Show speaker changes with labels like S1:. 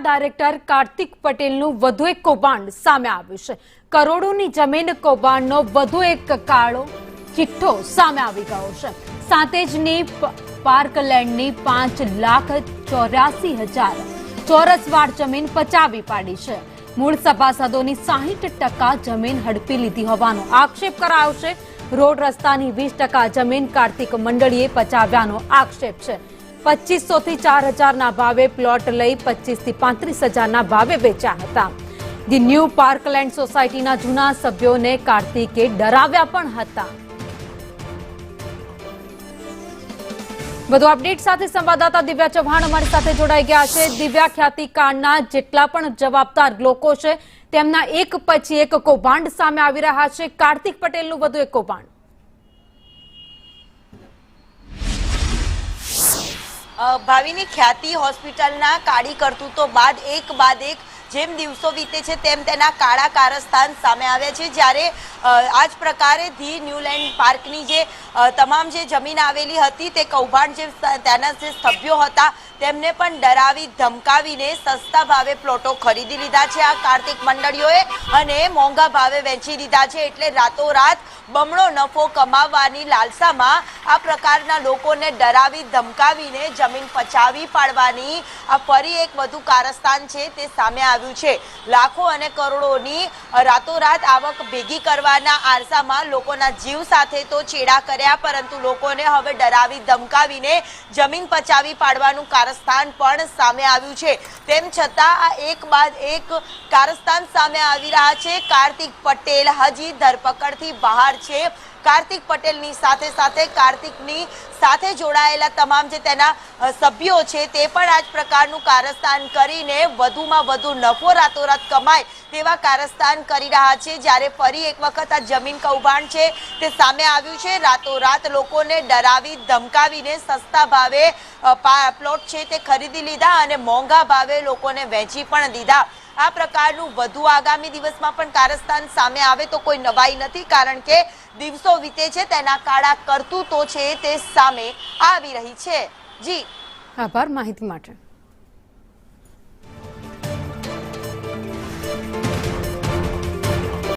S1: Director Kartik પટેલનું વધુ એક કૌભાંડ સામે આવ્યું છે। કરોડોની જમીન કૌભાંડનો વધુ એક કાળો ચિઠ્ઠો સામે આવી ગયો છે। સાંતેજની પાર્કલેન્ડની 5,84,000 ચોરસ વાડ જમીન પચાવી પાડી છે। મૂળ સભાસદોની 60% જમીન હડપી લીધી હોવાનો આક્ષેપ કરાયો છે। રોડ રસ્તાની 20% જમીન કાર્તિક મંડળીએ પચાવ્યાનો આક્ષેપ છે। 2500 થી 4000 ના ભાવે પ્લોટ લઈ 25 થી 35,000 ના ભાવે વેચ્યા હતા। ધી ન્યૂ પાર્કલેન્ડ સોસાયટીના જૂના સભ્યોને કાર્તિકે ડરાવ્યા પણ હતા। વધુ અપડેટ સાથે સંવાદદાતા દિવ્યા ચૌહાણ અમારી સાથે જોડાઈ ગયા છે। દિવ્યા, ખ્યાતિકાંડના જેટલા પણ જવાબદાર લોકો છે તેમના એક પછી એક કૌભાંડ સામે આવી રહ્યા છે। કાર્તિક પટેલનું વધુ એક કૌભાંડ।
S2: ભાવિની ખ્યાતિ હોસ્પિટલના કાળી કરતૂતો બાદ એક જેમ દિવસો વીતે છે તેમ તેના કાળા કારસ્તાન સામે આવ્યા છે। જ્યારે આ જ પ્રકારે ધી ન્યુલેન્ડ પાર્કની જે તમામ જે જમીન આવેલી હતી તે કૌભાંડ જે તેના જે સભ્યો હતા તેમને પણ ડરાવી ધમકાવીને સસ્તા ભાવે પ્લોટો ખરીદી લીધા છે આ કાર્તિક મંડળીઓએ અને મોંઘા ભાવે વેચી દીધા છે। એટલે રાતોરાત બમણો નફો કમાવવાની લાલસામાં આ પ્રકારના લોકોને ડરાવી ધમકાવીને જમીન પચાવી પાડવાની આ ફરી એક વધુ કારસ્તાન છે તે સામે આવ્યું છે। લાખો અને કરોડોની રાતોરાત આવક ભેગી કરવાના આરસામાં લોકોના જીવ સાથે તો ચેડા કર્યા, પરંતુ લોકોને હવે ડરાવી ધમકાવીને જમીન પચાવી પાડવાનું કારસ્તાન પણ સામે આવ્યું છે। તેમ છતાં આ એક બાદ એક કારસ્તાન સામે આવી રહ્યા છે। કાર્તિક પટેલ હજી ધરપકડથી બહાર છે। કાર્તિક પટેલની સાથે સાથે કાર્તિકની સાથે જોડાયેલા તમામ જે તેના સભ્યો છે તે પણ આ જ પ્રકારનું કારસ્તાન કરીને વધુમાં વધુ નફો રાતોરાત કમાય તેવા કારસ્તાન કરી રહ્યા છે। જ્યારે ફરી એક વખત આ જમીન કૌભાંડ છે તે સામે આવ્યું છે। રાતોરાત લોકોને ડરાવી ધમકાવીને સસ્તા ભાવે પ્લોટ છે તે ખરીદી લીધા અને મોંઘા ભાવે લોકોને વેચી પણ દીધા। આ પ્રકારનું વધુ આગામી દિવસમાં પણ કારસ્તાન સામે આવે તો કોઈ નવાઈ નથી, કારણ કે દિવસો વીતે છે તેના કાળા કરતૂતો છે તે સામે આવી રહી છે। જી,
S1: આભાર માહિતી માટે।